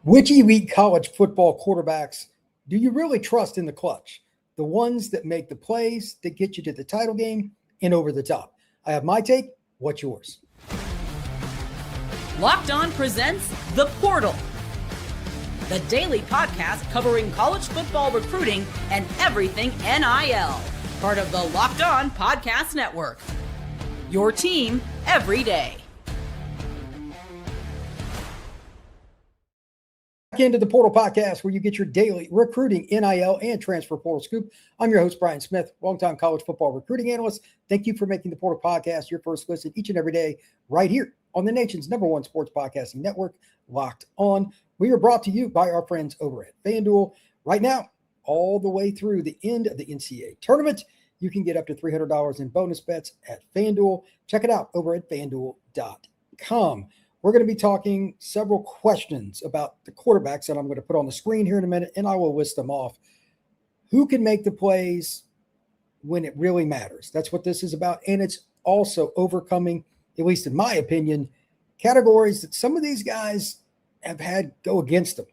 Which elite college football quarterbacks do you really trust in the clutch? The ones that make the plays that get you to the title game and over the top. I have my take. What's yours? Locked On presents The Portal, the daily podcast covering college football recruiting and everything NIL. Part of the Locked On Podcast Network. Your team every day. Back into the Portal Podcast, where you get your daily recruiting, NIL, and transfer portal scoop. I'm your host, Brian Smith, longtime college football recruiting analyst. Thank you for making the Portal Podcast your first listen each and every day right here on the nation's #1 sports podcasting network, Locked On. We are brought to you by our friends over at FanDuel. Right now, all the way through the end of the NCAA tournament, you can get up to $300 in bonus bets at FanDuel. Check it out over at FanDuel.com. We're going to be talking several questions about the quarterbacks that I'm going to put on the screen here in a minute, and I will list them off. Who can make the plays when it really matters? That's what this is about. And it's also overcoming, at least in my opinion, categories that some of these guys have had go against them.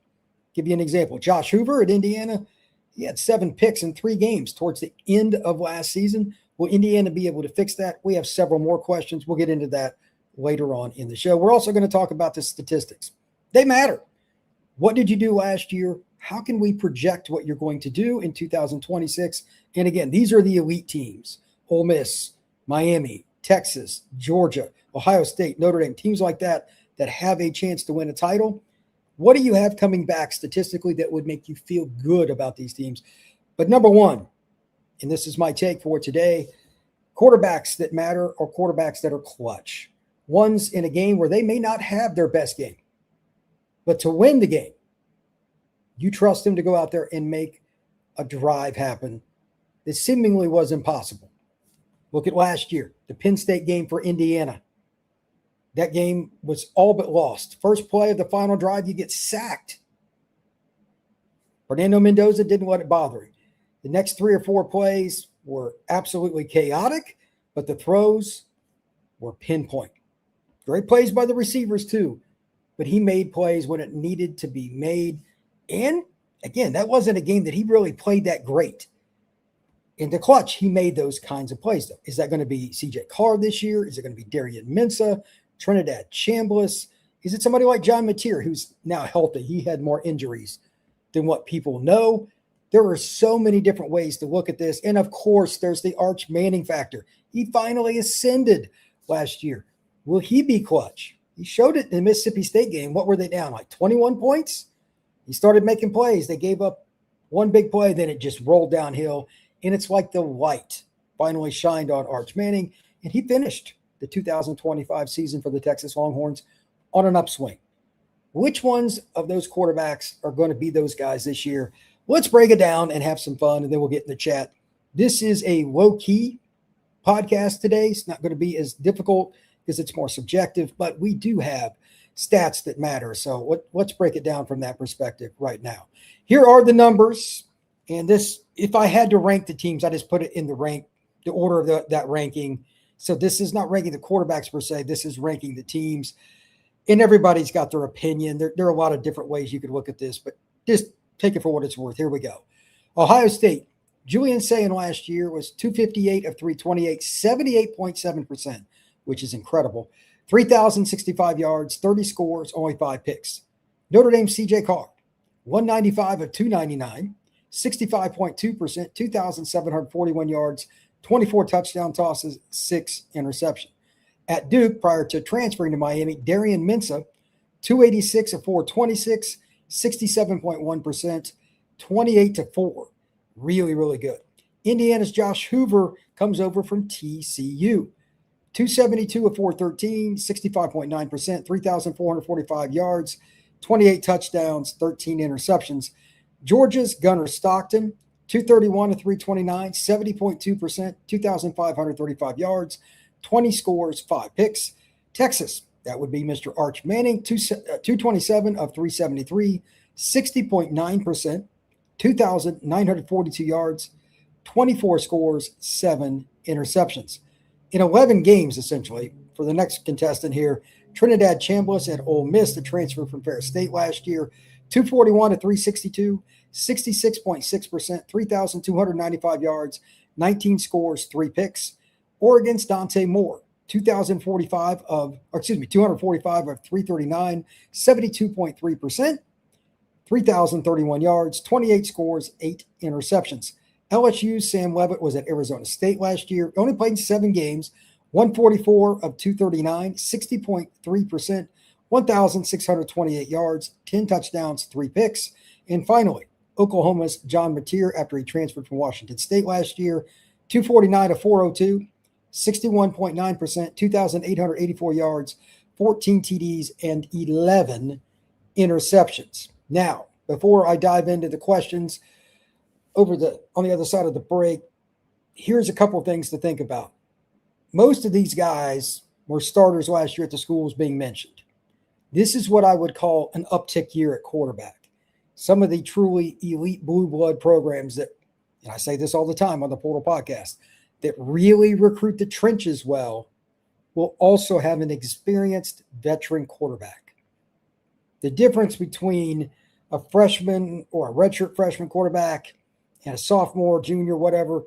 Give you an example. Josh Hoover at Indiana, he had 7 picks in 3 games towards the end of last season. Will Indiana be able to fix that? We have several more questions. We'll get into that later on in the show. We're also going to talk about the statistics. They matter. What did you do last year? How can we project what you're going to do in 2026? And again, these are the elite teams: Ole Miss, Miami, Texas, Georgia, Ohio State, Notre Dame, teams like that have a chance to win a title. What do you have coming back statistically that would make you feel good about these teams? But number one, and this is my take for today, quarterbacks that matter are quarterbacks that are clutch. Ones in a game where they may not have their best game, but to win the game, you trust them to go out there and make a drive happen that seemingly was impossible. Look at last year, the Penn State game for Indiana. That game was all but lost. First play of the final drive, you get sacked. Fernando Mendoza didn't let it bother him. The next 3 or 4 plays were absolutely chaotic, but the throws were pinpoint. Great plays by the receivers too, but he made plays when it needed to be made. And again, that wasn't a game that he really played that great. In the clutch, he made those kinds of plays though. Is that going to be CJ Carr this year? Is it going to be Darian Mensah, Trinidad Chambliss? Is it somebody like John Mateer, who's now healthy? He had more injuries than what people know. There are so many different ways to look at this. And of course, there's the Arch Manning factor. He finally ascended last year. Will he be clutch? He showed it in the Mississippi State game. What were they down, like 21 points? He started making plays. They gave up one big play, then it just rolled downhill. And it's like the light finally shined on Arch Manning, and he finished the 2025 season for the Texas Longhorns on an upswing. Which ones of those quarterbacks are going to be those guys this year? Let's break it down and have some fun, and then we'll get in the chat. This is a low-key podcast today. It's not going to be as difficult because it's more subjective, but we do have stats that matter. So let's break it down from that perspective right now. Here are the numbers. And this, if I had to rank the teams, I just put it in the order of that ranking. So this is not ranking the quarterbacks per se. This is ranking the teams. And everybody's got their opinion. There are a lot of different ways you could look at this, but just take it for what it's worth. Here we go. Ohio State, Julian Sayin last year was 258 of 328, 78.7%. Which is incredible. 3,065 yards, 30 scores, only 5 picks. Notre Dame CJ Carr, 195 of 299, 65.2%, 2,741 yards, 24 touchdown tosses, 6 interceptions. At Duke, prior to transferring to Miami, Darian Mensah, 286 of 426, 67.1%, 28-4. Really, really good. Indiana's Josh Hoover comes over from TCU. 272 of 413, 65.9%, 3,445 yards, 28 touchdowns, 13 interceptions. Georgia's Gunnar Stockton, 231 of 329, 70.2%, 2,535 yards, 20 scores, 5 picks. Texas, that would be Mr. Arch Manning, 227 of 373, 60.9%, 2,942 yards, 24 scores, 7 interceptions. In 11 games, essentially, for the next contestant here, Trinidad Chambliss at Ole Miss, the transfer from Ferris State last year, 241 to 362, 66.6%, 3,295 yards, 19 scores, 3 picks. Oregon's Dante Moore, 245 of 339, 72.3%, 3,031 yards, 28 scores, 8 interceptions. LSU's Sam Leavitt was at Arizona State last year, only played in 7 games, 144 of 239, 60.3%, 1,628 yards, 10 touchdowns, 3 picks. And finally, Oklahoma's John Mateer, after he transferred from Washington State last year, 249 of 402, 61.9%, 2,884 yards, 14 TDs, and 11 interceptions. Now, before I dive into the questions on the other side of the break, here's a couple of things to think about. Most of these guys were starters last year at the schools being mentioned. This is what I would call an uptick year at quarterback. Some of the truly elite blue blood programs that, and I say this all the time on the Portal Podcast, that really recruit the trenches well will also have an experienced veteran quarterback. The difference between a freshman or a redshirt freshman quarterback and a sophomore, junior, whatever,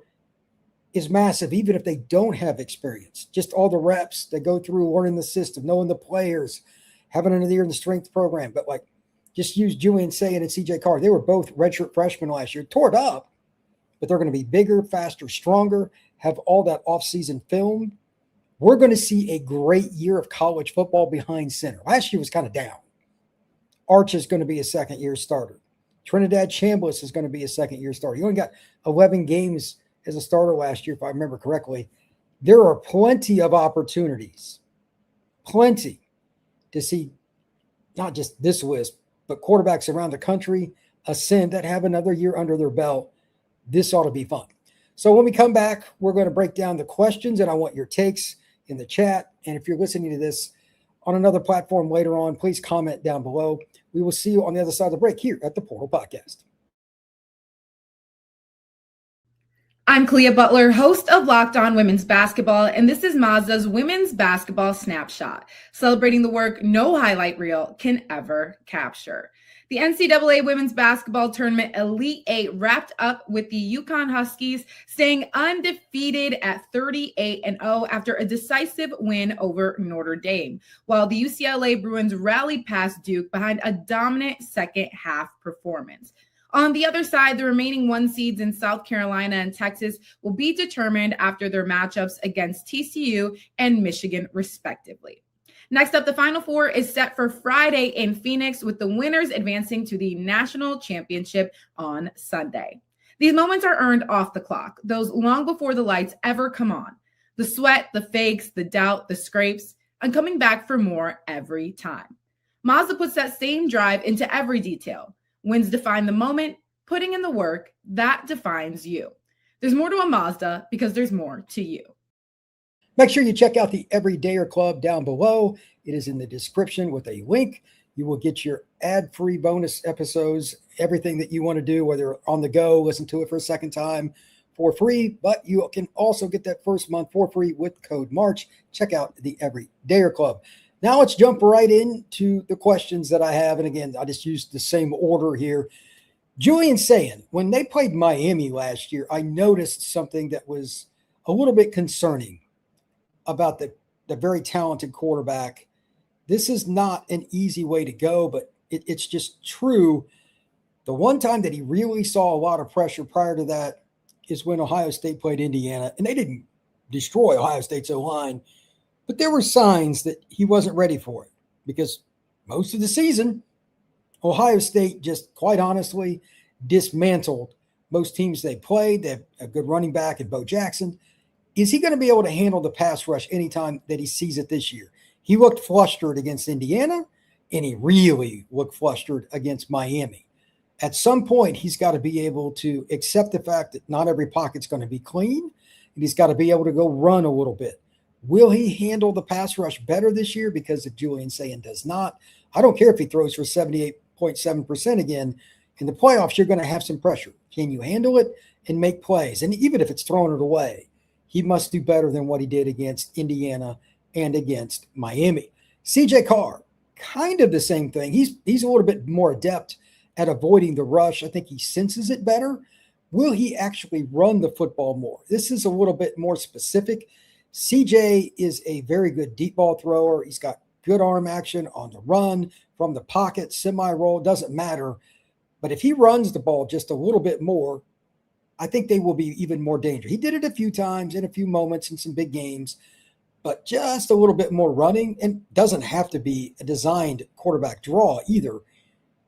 is massive, even if they don't have experience. Just all the reps they go through, learning the system, knowing the players, having another year in the strength program. But just use Julian Sayin and CJ Carr. They were both redshirt freshmen last year, tore it up, but they're going to be bigger, faster, stronger, have all that offseason film. We're going to see a great year of college football behind center. Last year was kind of down. Arch is going to be a second-year starter. Trinidad Chambliss is going to be a second-year starter. You only got 11 games as a starter last year, if I remember correctly. There are plenty of opportunities, plenty, to see not just this list, but quarterbacks around the country ascend that have another year under their belt. This ought to be fun. So when we come back, we're going to break down the questions, and I want your takes in the chat. And if you're listening to this on another platform later on, please comment down below. We will see you on the other side of the break here at the Portal Podcast. I'm Clea Butler, host of Locked On Women's Basketball, and this is Mazda's Women's Basketball Snapshot, celebrating the work no highlight reel can ever capture. The NCAA Women's Basketball Tournament Elite Eight wrapped up with the UConn Huskies staying undefeated at 38-0 after a decisive win over Notre Dame, while the UCLA Bruins rallied past Duke behind a dominant second half performance. On the other side, the remaining 1 seeds in South Carolina and Texas will be determined after their matchups against TCU and Michigan, respectively. Next up, the Final Four is set for Friday in Phoenix, with the winners advancing to the national championship on Sunday. These moments are earned off the clock, those long before the lights ever come on. The sweat, the fakes, the doubt, the scrapes, and coming back for more every time. Mazda puts that same drive into every detail. Wins define the moment, putting in the work, that defines you. There's more to a Mazda because there's more to you. Make sure you check out the Everydayer Club down below. It is in the description with a link. You will get your ad-free bonus episodes, everything that you want to do, whether on the go, listen to it for a second time for free, but you can also get that first month for free with code MARCH. Check out the Everydayer Club. Now let's jump right into the questions that I have. And again, I just used the same order here. Julian Sayin, when they played Miami last year, I noticed something that was a little bit concerning about the very talented quarterback. This is not an easy way to go, but it's just true. The one time that he really saw a lot of pressure prior to that is when Ohio State played Indiana, and they didn't destroy Ohio State's O-line, but there were signs that he wasn't ready for it, because most of the season, Ohio State just quite honestly dismantled most teams they played. They have a good running back in Bo Jackson. Is he going to be able to handle the pass rush anytime that he sees it this year? He looked flustered against Indiana, and he really looked flustered against Miami. At some point, he's got to be able to accept the fact that not every pocket's going to be clean, and he's got to be able to go run a little bit. Will he handle the pass rush better this year? Because if Julian Sayin does not, I don't care if he throws for 78.7% again. In the playoffs, you're going to have some pressure. Can you handle it and make plays? And even if it's throwing it away, he must do better than what he did against Indiana and against Miami. CJ Carr, kind of the same thing. He's a little bit more adept at avoiding the rush. I think he senses it better. Will he actually run the football more? This is a little bit more specific. CJ is a very good deep ball thrower. He's got good arm action on the run, from the pocket, semi-roll, doesn't matter. But if he runs the ball just a little bit more, I think they will be even more dangerous. He did it a few times in a few moments in some big games, but just a little bit more running, and doesn't have to be a designed quarterback draw either.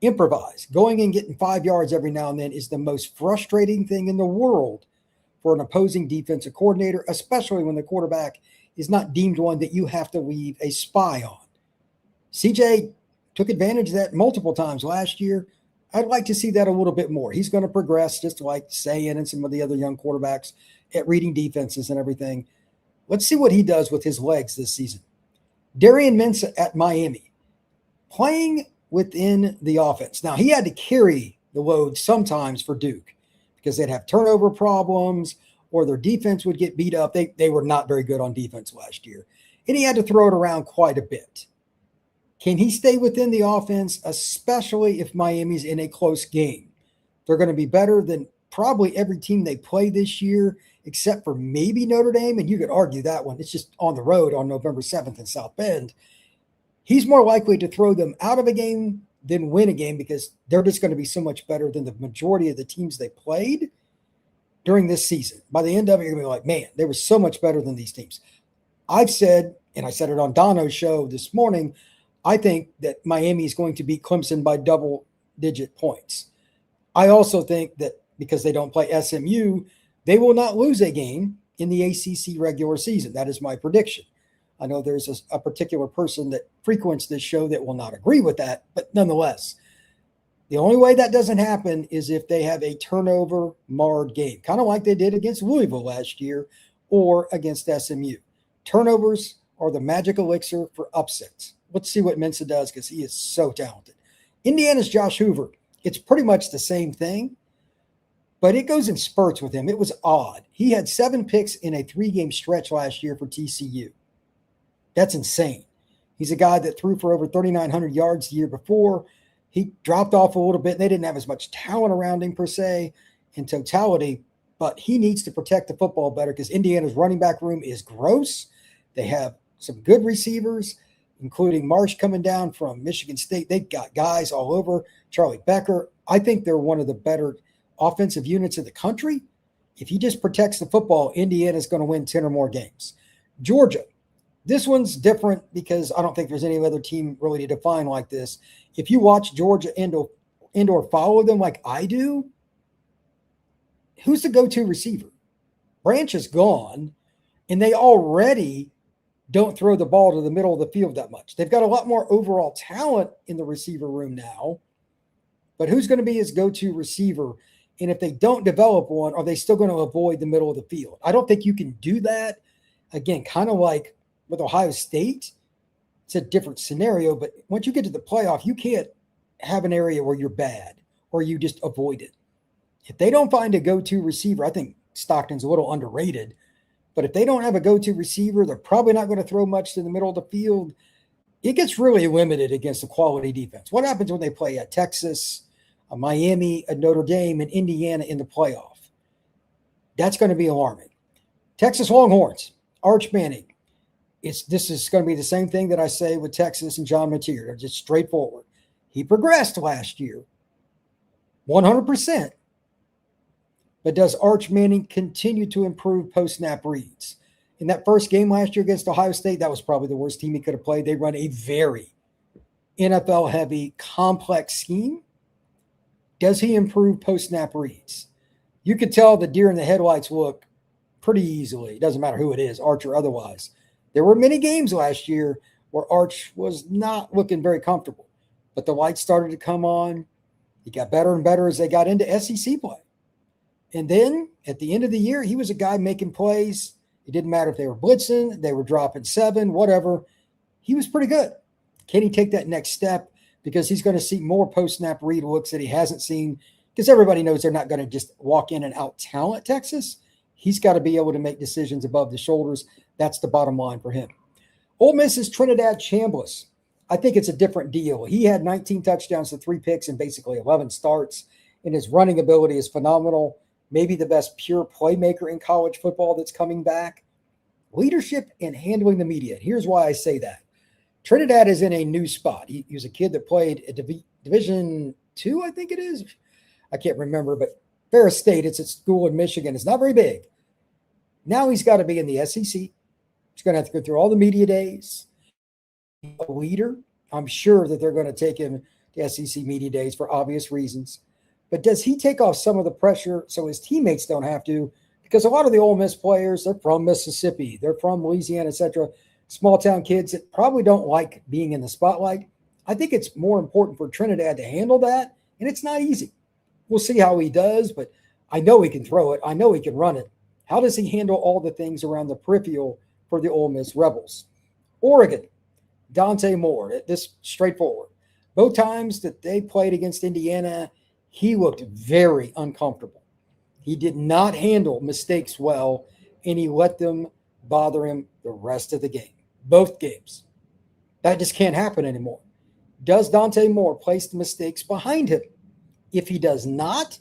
Improvise. Going and getting 5 yards every now and then is the most frustrating thing in the world for an opposing defensive coordinator, especially when the quarterback is not deemed one that you have to leave a spy on. CJ took advantage of that multiple times last year. I'd like to see that a little bit more. He's going to progress just like Sayin and some of the other young quarterbacks at reading defenses and everything. Let's see what he does with his legs this season. Darian Mensah at Miami, playing within the offense. Now, he had to carry the load sometimes for Duke because they'd have turnover problems or their defense would get beat up. They were not very good on defense last year. And he had to throw it around quite a bit. Can he stay within the offense, especially if Miami's in a close game? They're going to be better than probably every team they play this year, except for maybe Notre Dame, and you could argue that one. It's just on the road on November 7th in South Bend. He's more likely to throw them out of a game than win a game because they're just going to be so much better than the majority of the teams they played during this season. By the end of it, you're going to be like, man, they were so much better than these teams. I've said, and I said it on Dono's show this morning, I think that Miami is going to beat Clemson by double-digit points. I also think that because they don't play SMU, they will not lose a game in the ACC regular season. That is my prediction. I know there's a particular person that frequents this show that will not agree with that, but nonetheless, the only way that doesn't happen is if they have a turnover-marred game, kind of like they did against Louisville last year or against SMU. Turnovers are the magic elixir for upsets. Let's see what Mensah does because he is so talented. Indiana's Josh Hoover, it's pretty much the same thing, but it goes in spurts with him. It was odd. He had 7 picks in a 3-game stretch last year for TCU. That's insane. He's a guy that threw for over 3,900 yards the year before. He dropped off a little bit. They didn't have as much talent around him per se in totality, but he needs to protect the football better because Indiana's running back room is gross. They have some good receivers, including Marsh coming down from Michigan State. They've got guys all over. Charlie Becker. I think they're one of the better offensive units in the country. If he just protects the football, Indiana's going to win 10 or more games. Georgia. This one's different because I don't think there's any other team really to define like this. If you watch Georgia and or follow them like I do, who's the go-to receiver? Branch is gone, and they already don't throw the ball to the middle of the field that much. They've got a lot more overall talent in the receiver room now, but who's going to be his go-to receiver? And if they don't develop one, are they still going to avoid the middle of the field? I don't think you can do that. Again, kind of like with Ohio State, it's a different scenario, but once you get to the playoff, you can't have an area where you're bad or you just avoid it. If they don't find a go-to receiver, I think Stockton's a little underrated, but if they don't have a go-to receiver, they're probably not going to throw much to the middle of the field. It gets really limited against a quality defense. What happens when they play at Texas, a Miami, a Notre Dame, and Indiana in the playoff? That's going to be alarming. Texas Longhorns, Arch Manning. This is going to be the same thing that I say with Texas and John Mateer. They're just straightforward. He progressed last year, 100%. But does Arch Manning continue to improve post-snap reads? In that first game last year against Ohio State, that was probably the worst team he could have played. They run a very NFL-heavy, complex scheme. Does he improve post-snap reads? You could tell the deer in the headlights look pretty easily. It doesn't matter who it is, Arch or otherwise. There were many games last year where Arch was not looking very comfortable, but the lights started to come on. He got better and better as they got into SEC play. And then at the end of the year, he was a guy making plays. It didn't matter if they were blitzing, they were dropping 7, whatever. He was pretty good. Can he take that next step? Because he's going to see more post-snap read looks that he hasn't seen, because everybody knows they're not going to just walk in and out-talent Texas. He's got to be able to make decisions above the shoulders. That's the bottom line for him. Ole Miss's Trinidad Chambliss. I think it's a different deal. He had 19 touchdowns to 3 picks and basically 11 starts, and his running ability is phenomenal. Maybe the best pure playmaker in college football that's coming back. Leadership and handling the media. Here's why I say that. Trinidad is in a new spot. He was a kid that played at Division II, I think it is. I can't remember, but Ferris State, it's a school in Michigan. It's not very big. Now he's got to be in the SEC. He's going to have to go through all the media days. A leader. I'm sure that they're going to take him to SEC media days for obvious reasons. But does he take off some of the pressure so his teammates don't have to? Because a lot of the Ole Miss players, they're from Mississippi, they're from Louisiana, etc. Small town kids that probably don't like being in the spotlight. I think it's more important for Trinidad to handle that, and it's not easy. We'll see how he does, but I know he can throw it. I know he can run it. How does he handle all the things around the peripheral for the Ole Miss Rebels? Oregon, Dante Moore, this straightforward. Both times that they played against Indiana, he looked very uncomfortable. He did not handle mistakes well, and he let them bother him the rest of the game. Both games. That just can't happen anymore. Does Dante Moore place the mistakes behind him? If he does not,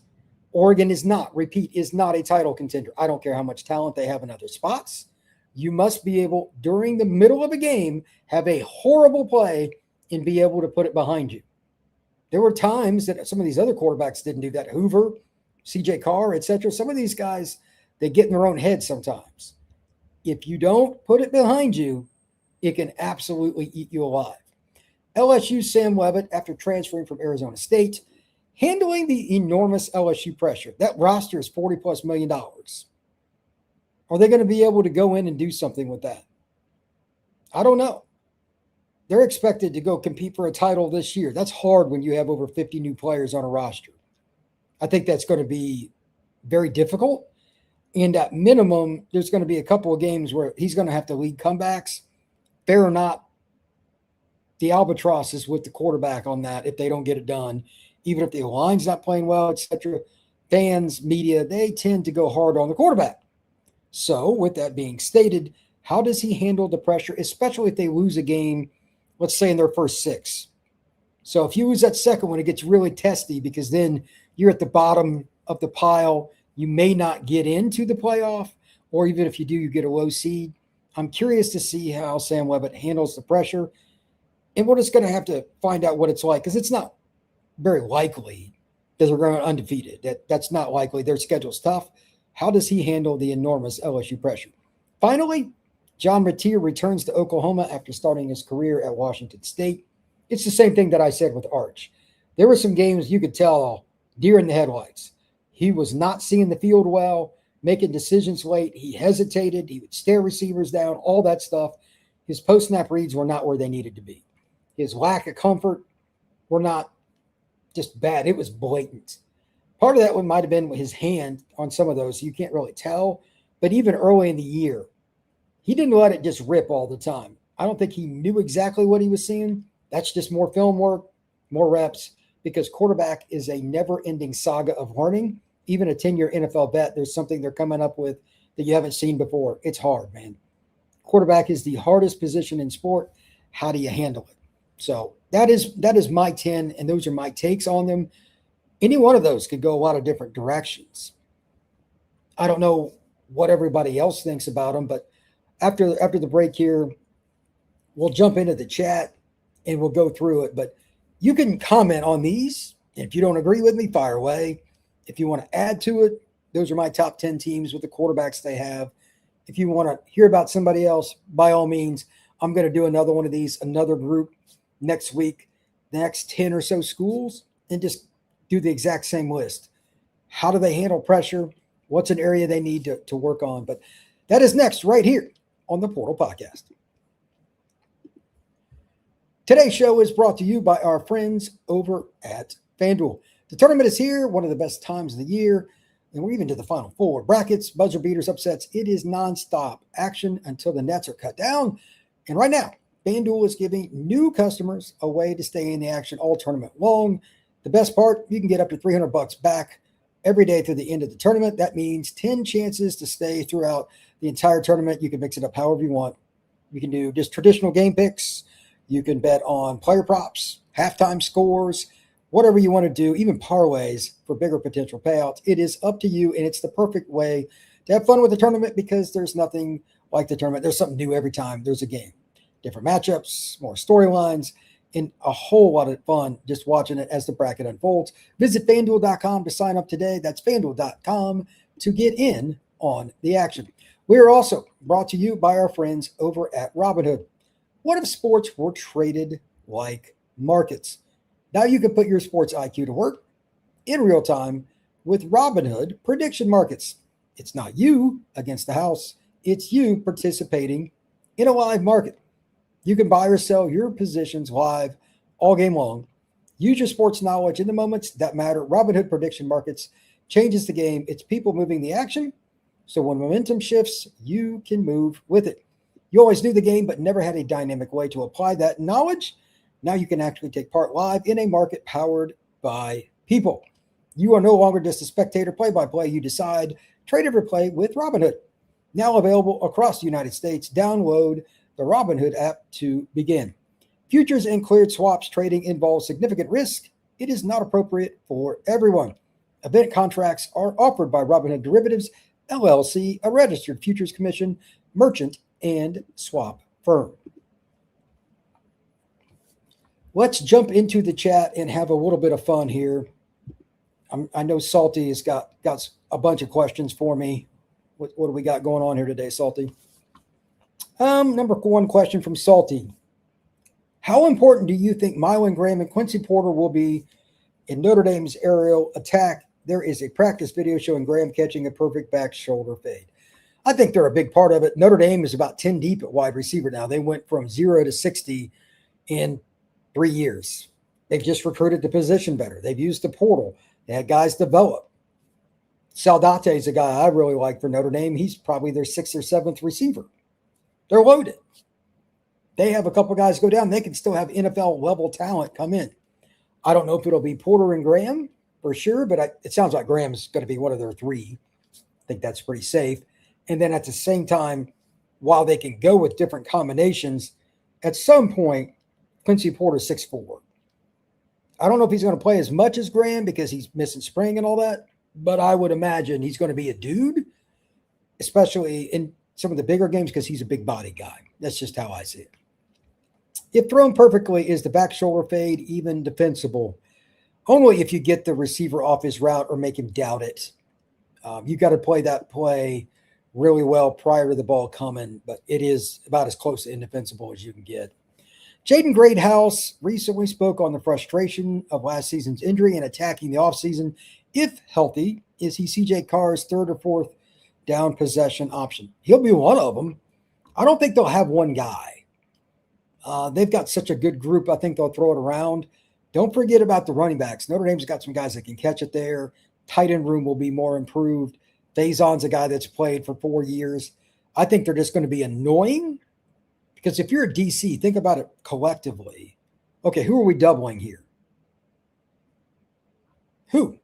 Oregon is not a title contender. I don't care how much talent they have in other spots. You must be able, during the middle of a game, have a horrible play and be able to put it behind you. There were times that some of these other quarterbacks didn't do that. Hoover, CJ Carr, etc. Some of these guys, they get in their own head sometimes. If you don't put it behind you, it can absolutely eat you alive. LSU Sam Leavitt, after transferring from Arizona State, handling the enormous LSU pressure. That roster is $40+ million. Are they going to be able to go in and do something with that? I don't know. They're expected to go compete for a title this year. That's hard when you have over 50 new players on a roster. I think that's going to be very difficult. And at minimum, there's going to be a couple of games where he's going to have to lead comebacks. Fair or not, the albatross is with the quarterback on that if they don't get it done. Even if the line's not playing well, etc. Fans, media, they tend to go hard on the quarterback. So with that being stated, how does he handle the pressure, especially if they lose a game, let's say in their first 6? So if you lose that second one, it gets really testy because then you're at the bottom of the pile. You may not get into the playoff, or even if you do, you get a low seed. I'm curious to see how Sam Leavitt handles the pressure. And we're just going to have to find out what it's like, because it's not very likely that they're going undefeated. That's not likely. Their schedule's tough. How does he handle the enormous LSU pressure? Finally, John Mateer returns to Oklahoma after starting his career at Washington State. It's the same thing that I said with Arch. There were some games you could tell deer in the headlights. He was not seeing the field well, making decisions late. He hesitated. He would stare receivers down, all that stuff. His post-snap reads were not where they needed to be. His lack of comfort were not just bad. It was blatant. Part of that one might have been his hand on some of those. You can't really tell. But even early in the year, he didn't let it just rip all the time. I don't think he knew exactly what he was seeing. That's just more film work, more reps, because quarterback is a never-ending saga of learning. Even a 10-year NFL vet, there's something they're coming up with that you haven't seen before. It's hard, man. Quarterback is the hardest position in sport. How do you handle it? So that is my 10, and those are my takes on them. Any one of those could go a lot of different directions. I don't know what everybody else thinks about them, but after the break here, we'll jump into the chat and we'll go through it. But you can comment on these. And if you don't agree with me, fire away. If you want to add to it, those are my top 10 teams with the quarterbacks they have. If you want to hear about somebody else, by all means, I'm going to do another one of these, another group next week, the next 10 or so schools, and just do the exact same list. How do they handle pressure? What's an area they need to work on? But that is next right here on the Portal Podcast. Today's show is brought to you by our friends over at FanDuel. The tournament is here, one of the best times of the year, and we're even to the Final Four. Brackets, buzzer beaters, upsets. It is nonstop action until the nets are cut down. And right now, FanDuel is giving new customers a way to stay in the action all tournament long. The best part, you can get up to $300 back every day through the end of the tournament. That means 10 chances to stay throughout the entire tournament. You can mix it up however you want. You can do just traditional game picks. You can bet on player props, halftime scores, whatever you want to do, even parlays for bigger potential payouts. It is up to you, and it's the perfect way to have fun with the tournament because there's nothing like the tournament. There's something new every time there's a game. Different matchups, more storylines, and a whole lot of fun just watching it as the bracket unfolds. Visit FanDuel.com to sign up today. That's FanDuel.com to get in on the action. We are also brought to you by our friends over at Robinhood. What if sports were traded like markets? Now you can put your sports IQ to work in real time with Robinhood prediction markets. It's not you against the house. It's you participating in a live market. You can buy or sell your positions live all game long. Use your sports knowledge in the moments that matter. Robinhood prediction markets changes the game. It's people moving the action. So when momentum shifts, you can move with it. You always knew the game, but never had a dynamic way to apply that knowledge. Now you can actually take part live in a market powered by people. You are no longer just a spectator, play-by-play. You decide, trade or play with Robinhood. Now available across the United States. Download the Robinhood app to begin. Futures and cleared swaps trading involves significant risk. It is not appropriate for everyone. Event contracts are offered by Robinhood Derivatives, LLC, a registered futures commission, merchant, and swap firm. Let's jump into the chat and have a little bit of fun here. I know Salty has got a bunch of questions for me. What do we got going on here today, Salty? Number one question from Salty. How important do you think Mylan Graham and Quincy Porter will be in Notre Dame's aerial attack? There is a practice video showing Graham catching a perfect back shoulder fade. I think they're a big part of it. Notre Dame is about 10 deep at wide receiver now. They went from 0 to 60 in 3 years. They've just recruited the position better. They've used the portal. They had guys develop. Dante is a guy I really like for Notre Dame. He's probably their 6th or 7th receiver. They're loaded. They have a couple guys go down. They can still have NFL level talent come in. I don't know if it'll be Porter and Graham for sure, but it sounds like Graham's going to be one of their 3. I think that's pretty safe. And then at the same time, while they can go with different combinations, at some point, Quincy Porter's 6'4". I don't know if he's going to play as much as Graham because he's missing spring and all that, but I would imagine he's going to be a dude, especially in some of the bigger games because he's a big body guy. That's just how I see it. If thrown perfectly, is the back shoulder fade even defensible? Only if you get the receiver off his route or make him doubt it. You got to play that play really well prior to the ball coming, but it is about as close to indefensible as you can get. Jaden Greathouse recently spoke on the frustration of last season's injury and attacking the offseason. If healthy, is he CJ Carr's 3rd or 4th down possession option? He'll be one of them. I don't think they'll have one guy. They've got such a good group. I think they'll throw it around. Don't forget about the running backs. Notre Dame's got some guys that can catch it there. Tight end room will be more improved. Faison's a guy that's played for 4 years. I think they're just going to be annoying because if you're a DC, think about it collectively. Okay, who are we doubling here? Who?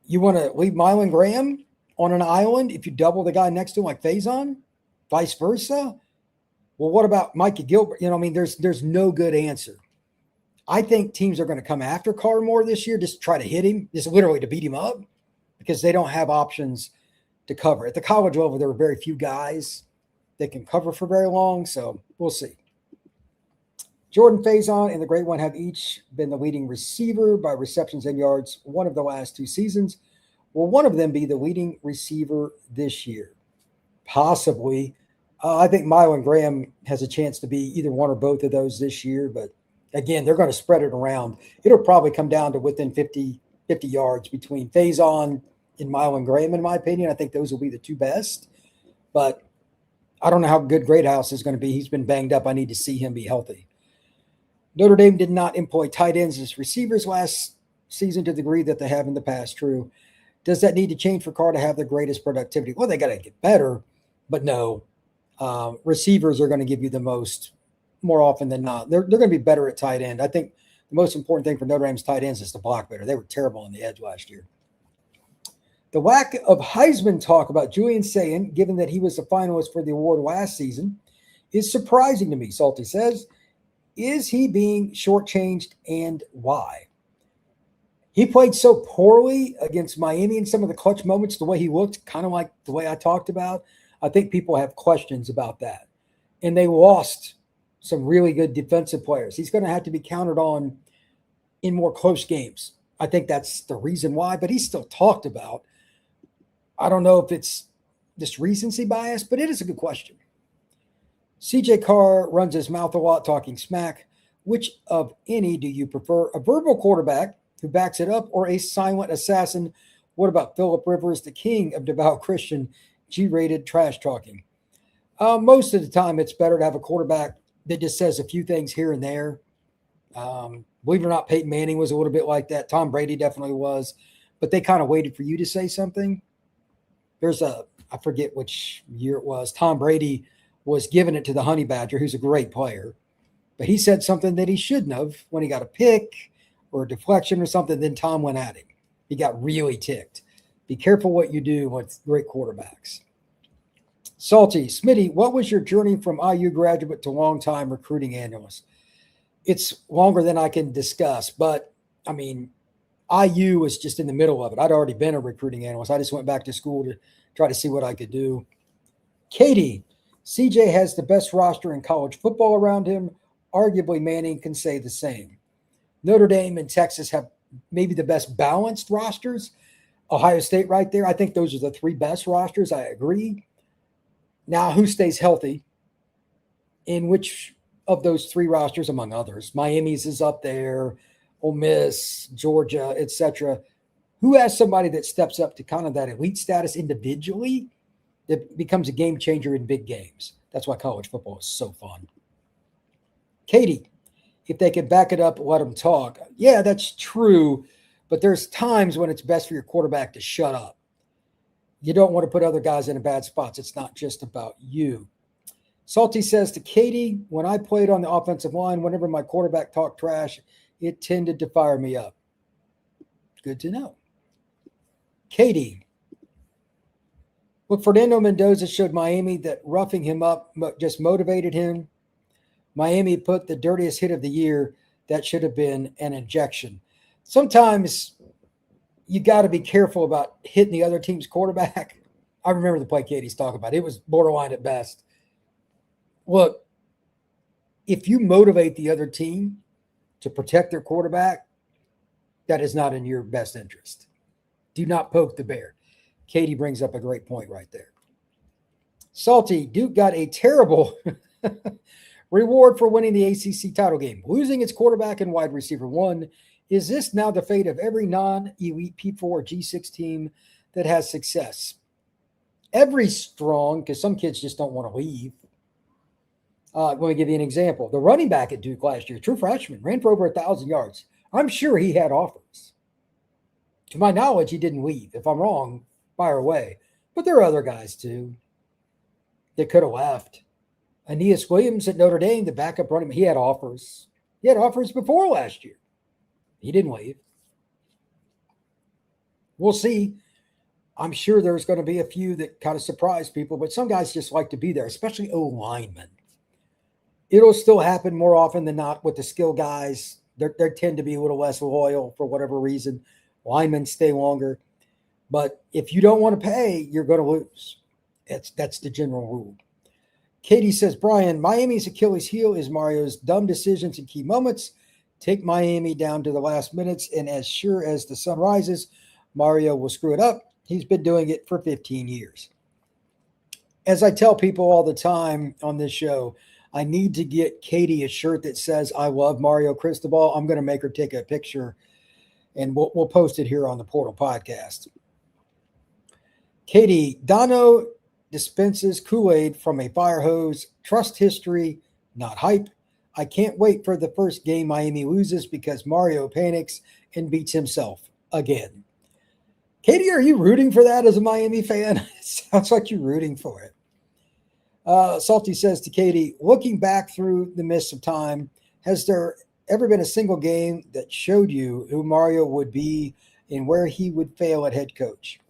You want to leave Mylan Graham on an island if you double the guy next to him like Faison? Vice versa? Well, what about Mikey Gilbert? There's no good answer. I think teams are going to come after Carr more this year, just try to hit him, just literally to beat him up because they don't have options to cover. At the college level, there are very few guys that can cover for very long, so we'll see. Jordan Faison and the Great One have each been the leading receiver by receptions and yards one of the last 2 seasons. Will one of them be the leading receiver this year? Possibly. I think Mylan Graham has a chance to be either one or both of those this year, but again, they're going to spread it around. It'll probably come down to within 50 yards between Faison and Mylan Graham, in my opinion. I think those will be the 2 best, but I don't know how good Greathouse is going to be. He's been banged up. I need to see him be healthy. Notre Dame did not employ tight ends as receivers last season to the degree that they have in the past. True. Does that need to change for Carr to have the greatest productivity? Well, they got to get better, but no. Receivers are going to give you the most more often than not. They're going to be better at tight end. I think the most important thing for Notre Dame's tight ends is to block better. They were terrible on the edge last year. The lack of Heisman talk about Julian Sayin, given that he was a finalist for the award last season, is surprising to me, Salty says. Is he being shortchanged and why? He played so poorly against Miami in some of the clutch moments, the way he looked, kind of like the way I talked about. I think people have questions about that. And they lost some really good defensive players. He's going to have to be counted on in more close games. I think that's the reason why, but he's still talked about. I don't know if it's just recency bias, but it is a good question. CJ Carr runs his mouth a lot talking smack. Which of any do you prefer? A verbal quarterback who backs it up or a silent assassin? What about Phillip Rivers, the king of devout Christian, G-rated trash talking? Most of the time, it's better to have a quarterback that just says a few things here and there. Believe it or not, Peyton Manning was a little bit like that. Tom Brady definitely was. But they kind of waited for you to say something. I forget which year it was. Tom Brady was giving it to the Honey Badger, who's a great player. But he said something that he shouldn't have when he got a pick or a deflection or something. Then Tom went at him. He got really ticked. Be careful what you do with great quarterbacks. Salty, Smitty, what was your journey from IU graduate to long-time recruiting analyst? It's longer than I can discuss, but I mean, IU was just in the middle of it. I'd already been a recruiting analyst. I just went back to school to try to see what I could do. Katie, CJ has the best roster in college football around him. Arguably, Manning can say the same. Notre Dame and Texas have maybe the best balanced rosters. Ohio State right there. I think those are the three best rosters. I agree. Now, who stays healthy? In which of those three rosters, among others? Miami's is up there, Ole Miss, Georgia, etc. Who has somebody that steps up to kind of that elite status individually that becomes a game changer in big games? That's why college football is so fun. Katie, if they can back it up, let them talk. Yeah, that's true, but there's times when it's best for your quarterback to shut up. You don't want to put other guys in a bad spots. It's not just about you. Salty says to Katie, when I played on the offensive line, whenever my quarterback talked trash, it tended to fire me up. Good to know. Katie, look, Fernando Mendoza showed Miami that roughing him up just motivated him. Miami put the dirtiest hit of the year. That should have been an injection. Sometimes you got to be careful about hitting the other team's quarterback. I remember the play Katie's talking about. It was borderline at best. Look, if you motivate the other team to protect their quarterback, that is not in your best interest. Do not poke the bear. Katie brings up a great point right there. Salty, Duke got a terrible reward for winning the ACC title game, losing its quarterback and wide receiver one. Is this now the fate of every non-elite P4 or G6 team that has success? Every strong, because some kids just don't want to leave. Let me give you an example. The running back at Duke last year, true freshman, ran for over 1,000 yards. I'm sure he had offers. To my knowledge, he didn't leave. If I'm wrong, fire away. But there are other guys, too, that could have left. Aeneas Williams at Notre Dame, the backup running back, he had offers. He had offers before last year. He didn't leave. We'll see. I'm sure there's going to be a few that kind of surprise people, but some guys just like to be there, especially O-linemen. It'll still happen more often than not with the skill guys. They tend to be a little less loyal for whatever reason. Linemen stay longer. But if you don't want to pay, you're going to lose. That's the general rule. Katie says, Brian, Miami's Achilles heel is Mario's dumb decisions in key moments. Take Miami down to the last minutes, and as sure as the sun rises, Mario will screw it up. He's been doing it for 15 years. As I tell people all the time on this show, I need to get Katie a shirt that says, I love Mario Cristobal. I'm going to make her take a picture, and we'll post it here on the Portal Podcast. Katie, Dono dispenses Kool-Aid from a fire hose. Trust history, not hype. I can't wait for the first game Miami loses because Mario panics and beats himself again. Katie, are you rooting for that as a Miami fan? It sounds like you're rooting for it. Salty says to Katie, looking back through the mist of time, has there ever been a single game that showed you who Mario would be and where he would fail at head coach?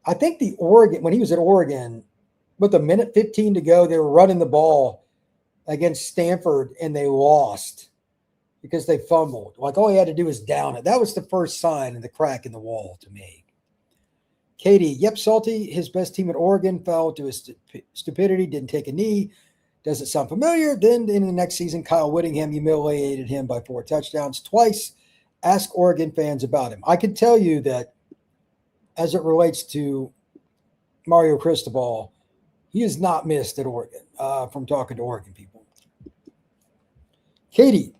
I think when he was at Oregon, with a minute 15 to go, they were running the ball against Stanford and they lost because they fumbled. Like all he had to do was down it. That was the first sign of the crack in the wall to me. Katie, yep, Salty, his best team at Oregon fell to his stupidity, didn't take a knee. Does it sound familiar? Then in the next season, Kyle Whittingham humiliated him by 4 touchdowns twice. Ask Oregon fans about him. I can tell you that as it relates to Mario Cristobal, he is not missed at Oregon from talking to Oregon people. Katie,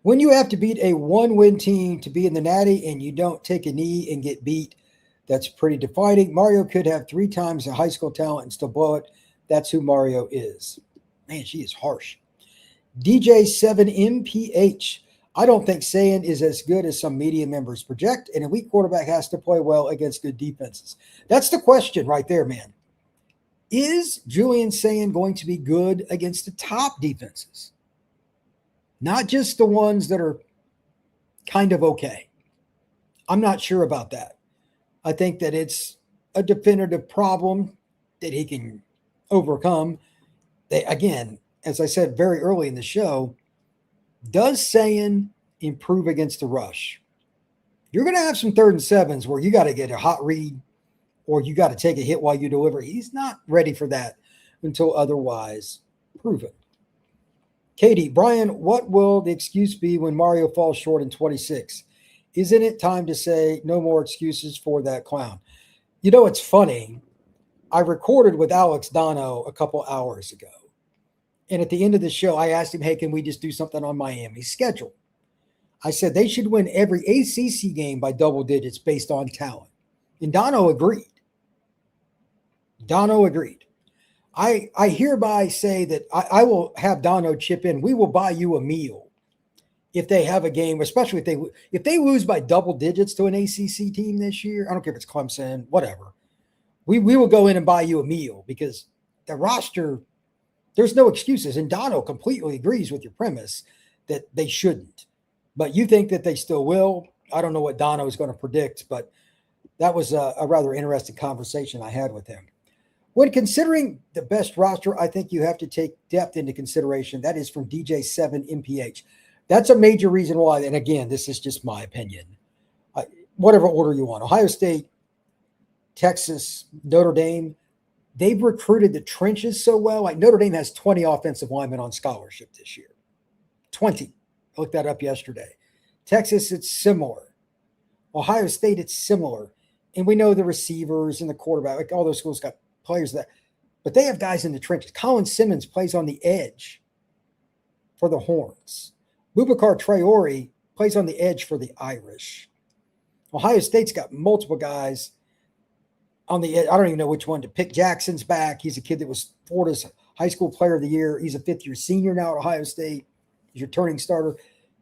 when you have to beat a 1-win team to be in the Natty and you don't take a knee and get beat, that's pretty defining. Mario could have 3 times the high school talent and still blow it. That's who Mario is. Man, she is harsh. DJ7MPH. I don't think Sayin is as good as some media members project. An elite quarterback has to play well against good defenses. That's the question right there, man. Is Julian Sayin going to be good against the top defenses? Not just the ones that are kind of okay. I'm not sure about that. I think that it's a definitive problem that he can overcome. Again, as I said very early in the show, does Sayin improve against the rush? You're going to have some 3rd and 7s where you got to get a hot read or you got to take a hit while you deliver. He's not ready for that until otherwise proven. Katie, Brian, what will the excuse be when Mario falls short in 26? Isn't it time to say no more excuses for that clown? You know, it's funny. I recorded with Alex Dono a couple hours ago. And at the end of the show, I asked him, hey, can we just do something on Miami's schedule? I said they should win every ACC game by double digits based on talent. And Dono agreed. I hereby say that I will have Dono chip in. We will buy you a meal if they have a game, especially if they lose by double digits to an ACC team this year. I don't care if it's Clemson, whatever. We will go in and buy you a meal because the roster, there's no excuses. And Dono completely agrees with your premise that they shouldn't. But you think that they still will. I don't know what Dono is going to predict, but that was a rather interesting conversation I had with him. When considering the best roster, I think you have to take depth into consideration. That is from DJ7MPH. That's a major reason why. And again, this is just my opinion. Whatever order you want. Ohio State, Texas, Notre Dame, they've recruited the trenches so well. Like Notre Dame has 20 offensive linemen on scholarship this year. 20. I looked that up yesterday. Texas, it's similar. Ohio State, it's similar. And we know the receivers and the quarterback, like all those schools got players but they have guys in the trenches. Colin Simmons plays on the edge for the Horns. Boubacar Traore plays on the edge for the Irish. Ohio State's got multiple guys on the edge. I don't even know which one to pick. Jackson's back. He's a kid that was Florida's high school player of the year. He's a 5th-year senior now at Ohio State. He's your turning starter.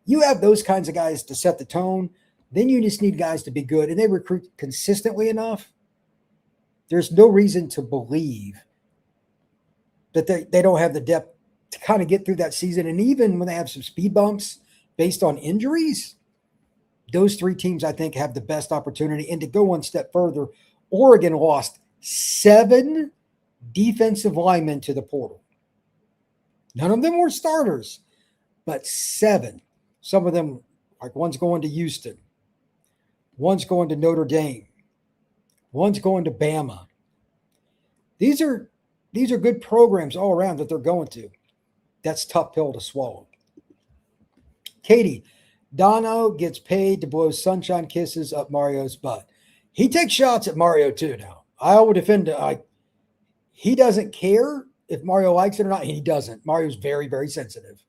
You have those kinds of guys to set the tone. Then you just need guys to be good, and they recruit consistently enough. There's no reason to believe that they don't have the depth to kind of get through that season. And even when they have some speed bumps based on injuries, those 3 teams, I think, have the best opportunity. And to go one step further, Oregon lost 7 defensive linemen to the portal. None of them were starters, but 7. Some of them, like one's going to Houston. One's going to Notre Dame. One's going to Bama. These are good programs all around that they're going to. That's a tough pill to swallow. Katie, Dono gets paid to blow sunshine kisses up Mario's butt. He takes shots at Mario too now. I will defend it. He doesn't care if Mario likes it or not. He doesn't. Mario's very, very sensitive.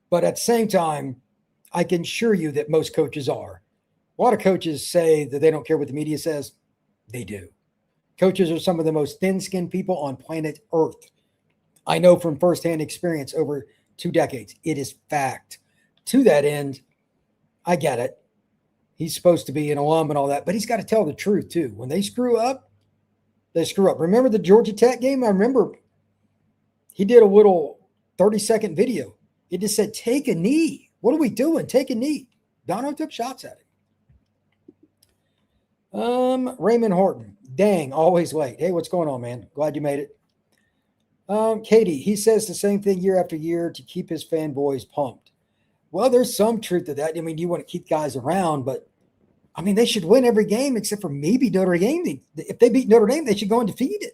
But at the same time, I can assure you that most coaches are. A lot of coaches say that they don't care what the media says. They do. Coaches are some of the most thin-skinned people on planet Earth. I know from firsthand experience over 2 decades. It is fact. To that end, I get it. He's supposed to be an alum and all that, but he's got to tell the truth too. When they screw up, they screw up. Remember the Georgia Tech game? I remember he did a little 30-second video. It just said, take a knee. What are we doing? Take a knee. Dono took shots at him. Raymond Horton. Dang, always late. Hey, what's going on, man? Glad you made it. Katie, he says the same thing year after year to keep his fanboys pumped. Well, there's some truth to that. I mean, you want to keep guys around, but I mean, they should win every game except for maybe Notre Dame. If they beat Notre Dame, they should go undefeated.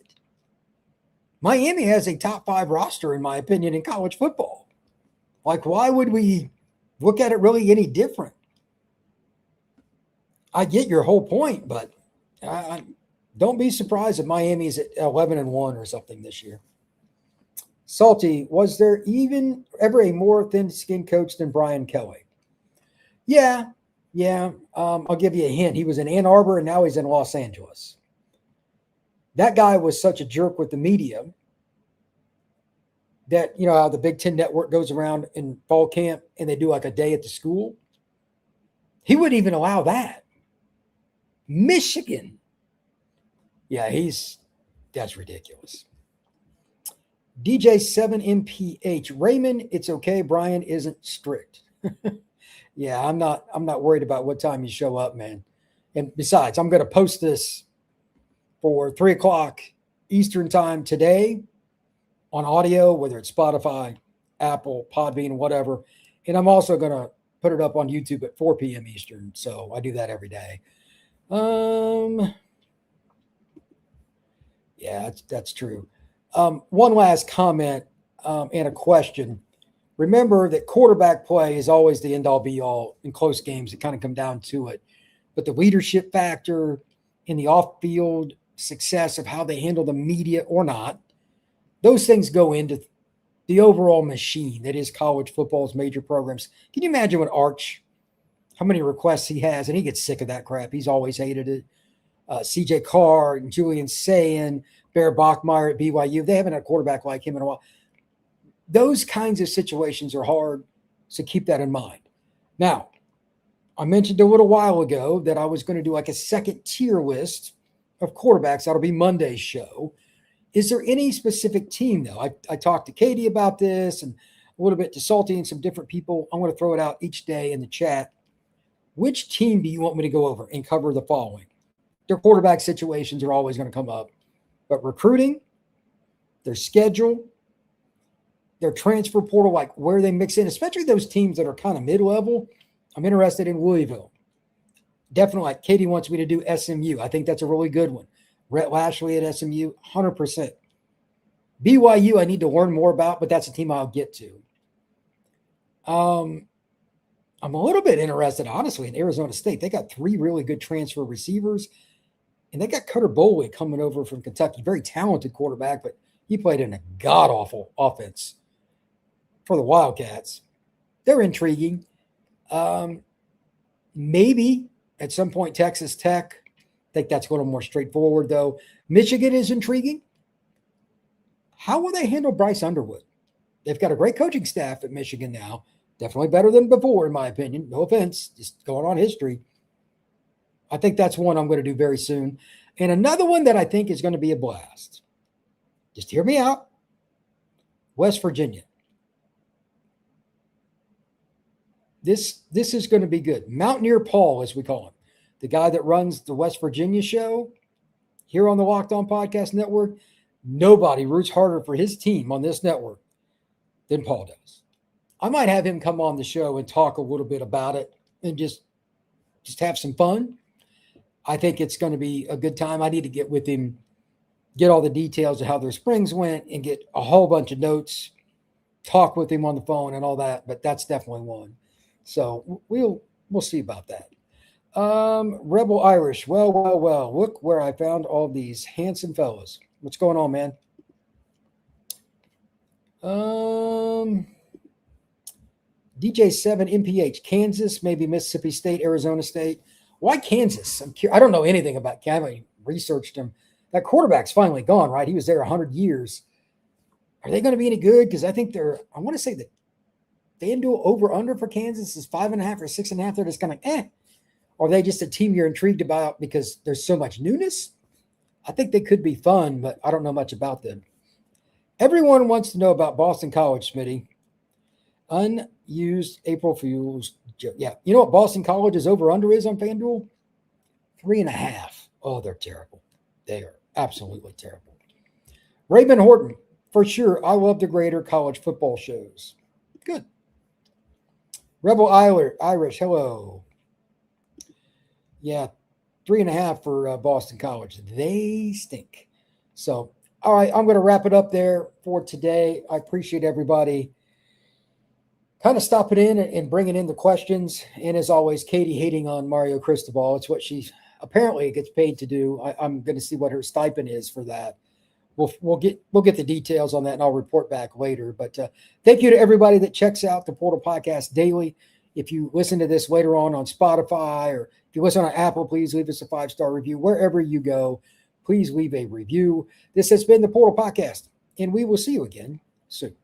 Miami has a top 5 roster, in my opinion, in college football. Like, why would we look at it really any different? I get your whole point, but don't be surprised if Miami is at 11-1 or something this year. Salty, was there even ever a more thin-skinned coach than Brian Kelly? Yeah. I'll give you a hint. He was in Ann Arbor, and now he's in Los Angeles. That guy was such a jerk with the media that, you know, how the Big Ten Network goes around in fall camp and they do like a day at the school. He wouldn't even allow that. Michigan. Yeah, that's ridiculous. DJ7MPH. Raymond, it's okay. Brian isn't strict. Yeah, I'm not worried about what time you show up, man. And besides, I'm going to post this for 3:00 Eastern time today on audio, whether it's Spotify, Apple, Podbean, whatever. And I'm also going to put it up on YouTube at 4 p.m. Eastern. So I do that every day. Yeah, that's true. One last comment and a question. Remember that quarterback play is always the end-all be-all in close games. It kind of come down to it. But the leadership factor in the off-field success of how they handle the media or not, those things go into the overall machine that is college football's major programs. Can you imagine what Arch, how many requests he has? And he gets sick of that crap. He's always hated it. CJ Carr and Julian Sayin, Bear Bachmeier at BYU. They haven't had a quarterback like him in a while. Those kinds of situations are hard, so keep that in mind. Now, I mentioned a little while ago that I was going to do like a second tier list of quarterbacks. That'll be Monday's show. Is there any specific team, though? I talked to Katie about this and a little bit to Salty and some different people. I'm going to throw it out each day in the chat. Which team do you want me to go over and cover the following? Their quarterback situations are always going to come up, but recruiting, their schedule, their transfer portal, like where they mix in, especially those teams that are kind of mid-level. I'm interested in Louisville. Definitely, like Katie wants me to do SMU. I think that's a really good one. Rhett Lashley at SMU, 100%. BYU, I need to learn more about, but that's a team I'll get to. I'm a little bit interested, honestly, in Arizona State. They got 3 really good transfer receivers, and they got Cutter Boley coming over from Kentucky. Very talented quarterback, but he played in a god-awful offense for the Wildcats. They're intriguing. Maybe at some point Texas Tech. I think that's a little more straightforward, though. Michigan is intriguing. How will they handle Bryce Underwood? They've got a great coaching staff at Michigan now. Definitely better than before, in my opinion. No offense, just going on history. I think that's one I'm going to do very soon. And another one that I think is going to be a blast. Just hear me out. West Virginia. This is going to be good. Mountaineer Paul, as we call him, the guy that runs the West Virginia show here on the Locked On Podcast Network. Nobody roots harder for his team on this network than Paul does. I might have him come on the show and talk a little bit about it and just have some fun. I think it's going to be a good time. I need to get with him, get all the details of how their springs went, and get a whole bunch of notes, talk with him on the phone and all that. But that's definitely one. So we'll see about that. Rebel Irish. Well. Look where I found all these handsome fellas. What's going on, man? DJ7MPH, Kansas, maybe Mississippi State, Arizona State. Why Kansas? I don't know anything about Kansas. I haven't researched him. That quarterback's finally gone, right? He was there 100 years. Are they going to be any good? Because I think I want to say that FanDuel over-under for Kansas is 5.5 or 6.5. They're just kind of Or are they just a team you're intrigued about because there's so much newness? I think they could be fun, but I don't know much about them. Everyone wants to know about Boston College, Smitty. Unused April Fools. Yeah. You know what Boston College's over-under is on FanDuel? 3.5. Oh, they're terrible. They are absolutely terrible. Raymond Horton. For sure. I love the greater college football shows. Good. Rebel Irish, hello. Yeah, 3.5 for Boston College. They stink. So, all right, I'm going to wrap it up there for today. I appreciate everybody kind of stopping in and bringing in the questions. And as always, Katie hating on Mario Cristobal. It's what she apparently gets paid to do. I'm going to see what her stipend is for that. We'll get the details on that, and I'll report back later. But thank you to everybody that checks out the Portal Podcast daily. If you listen to this later on Spotify, or if you listen on Apple, please leave us a 5-star review. Wherever you go, please leave a review. This has been the Portal Podcast, and we will see you again soon.